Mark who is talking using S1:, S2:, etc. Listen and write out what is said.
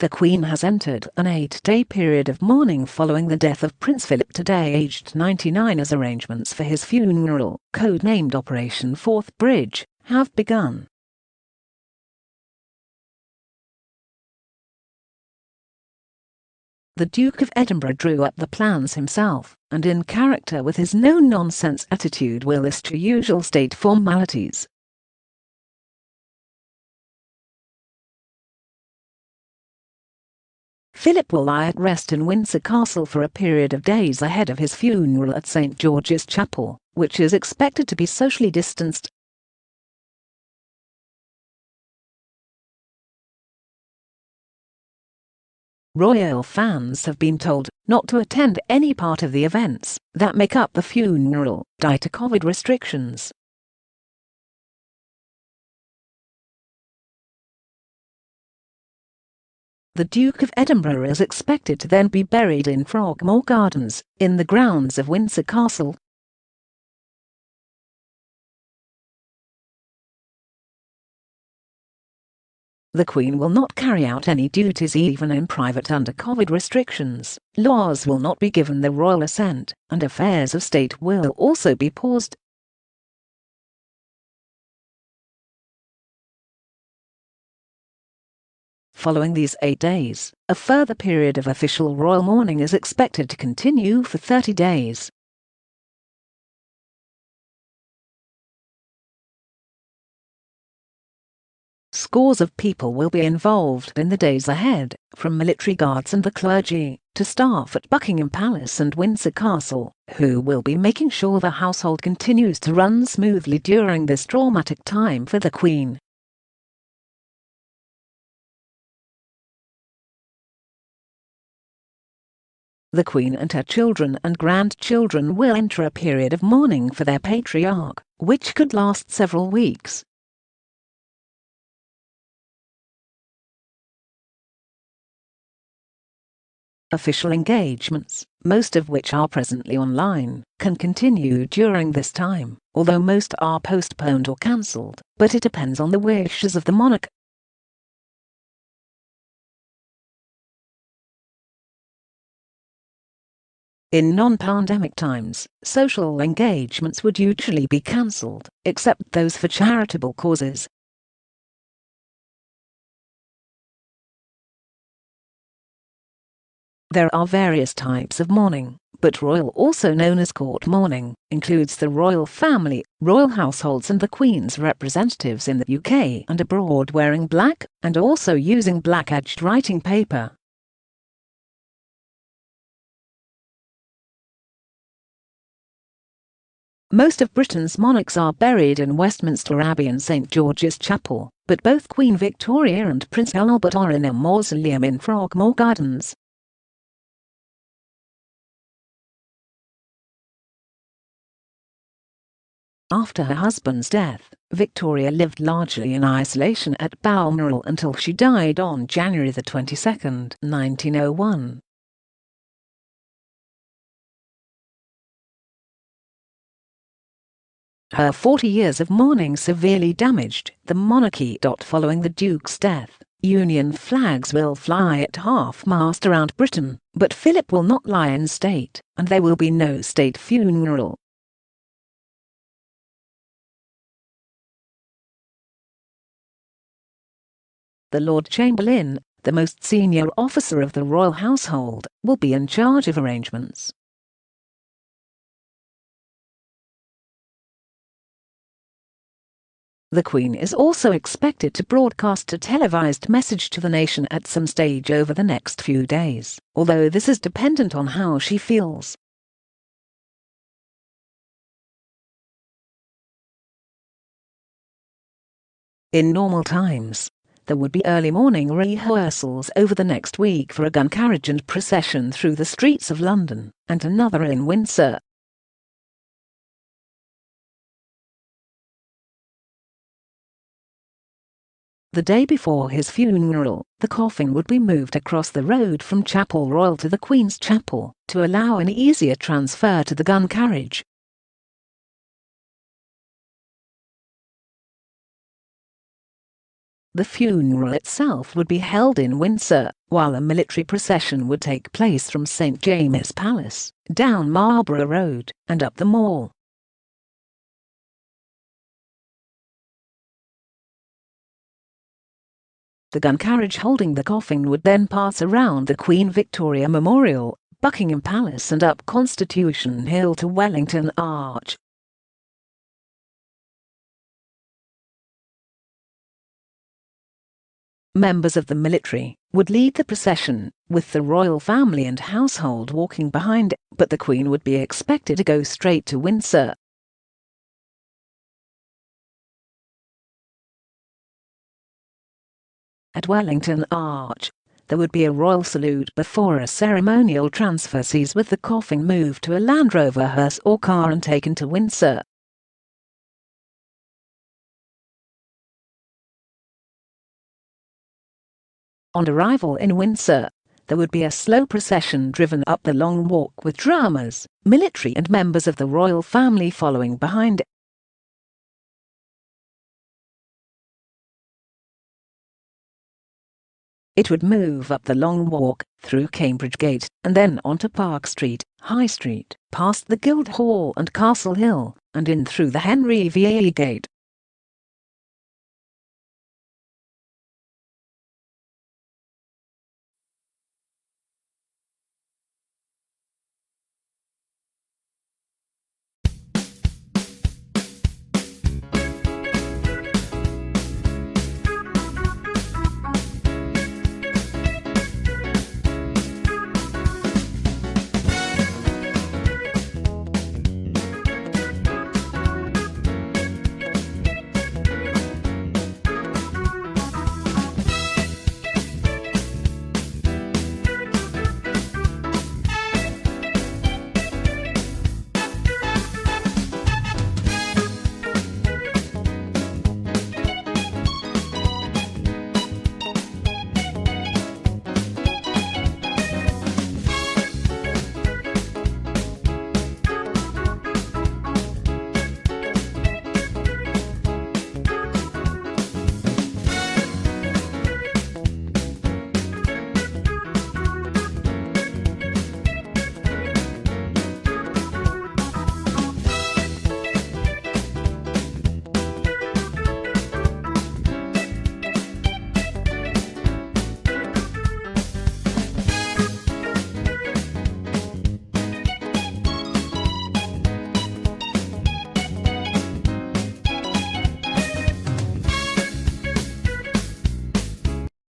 S1: The Queen has entered an 8-day period of mourning following the death of Prince Philip today, aged 99, as arrangements for his funeral, codenamed Operation Forth Bridge, have begun. The Duke of Edinburgh drew up the plans himself, and in character with his no-nonsense attitude will eschew usual state formalities. Philip will lie at rest in Windsor Castle for a period of days ahead of his funeral at St George's Chapel, which is expected to be socially distanced. Royal fans have been told not to attend any part of the events that make up the funeral due to COVID restrictions. The Duke of Edinburgh is expected to then be buried in Frogmore Gardens, in the grounds of Windsor Castle. The Queen will not carry out any duties even in private under COVID restrictions. Laws will not be given the Royal Assent, and affairs of state will also be paused. Following these 8 days, a further period of official royal mourning is expected to continue for 30 days. Scores of people will be involved in the days ahead, from military guards and the clergy, to staff at Buckingham Palace and Windsor Castle, who will be making sure the household continues to run smoothly during this traumatic time for the Queen. The Queen and her children and grandchildren will enter a period of mourning for their patriarch, which could last several weeks. Official engagements, most of which are presently online, can continue during this time, although most are postponed or cancelled, but it depends on the wishes of the monarch. In non-pandemic times, social engagements would usually be cancelled, except those for charitable causes. There are various types of mourning, but royal, also known as court mourning, includes the royal family, royal households and the Queen's representatives in the UK and abroad wearing black, and also using black-edged writing paper. Most of Britain's monarchs are buried in Westminster Abbey and St George's Chapel, but both Queen Victoria and Prince Albert are in a mausoleum in Frogmore Gardens. After her husband's death, Victoria lived largely in isolation at Balmoral until she died on January 22, 1901. Her 40 years of mourning severely damaged the monarchy. Following the Duke's death, Union flags will fly at half-mast around Britain, but Philip will not lie in state, and there will be no state funeral. The Lord Chamberlain, the most senior officer of the royal household, will be in charge of arrangements. The Queen is also expected to broadcast a televised message to the nation at some stage over the next few days, although this is dependent on how she feels. In normal times, there would be early morning rehearsals over the next week for a gun carriage and procession through the streets of London, and another in Windsor. The day before his funeral, the coffin would be moved across the road from Chapel Royal to the Queen's Chapel, to allow an easier transfer to the gun carriage. The funeral itself would be held in Windsor, while a military procession would take place from St James's Palace, down Marlborough Road, and up the Mall. The gun carriage holding the coffin would then pass around the Queen Victoria Memorial, Buckingham Palace and up Constitution Hill to Wellington Arch. Members of the military would lead the procession, with the royal family and household walking behind, but the Queen would be expected to go straight to Windsor. At Wellington Arch, there would be a royal salute before a ceremonial transfer sees with the coffin moved to a Land Rover hearse or car and taken to Windsor. On arrival in Windsor, there would be a slow procession driven up the Long Walk with drummers, military and members of the royal family following behind. It would move up the Long Walk, through Cambridge Gate, and then onto Park Street, High Street, past the Guildhall and Castle Hill, and in through the Henry VA Gate.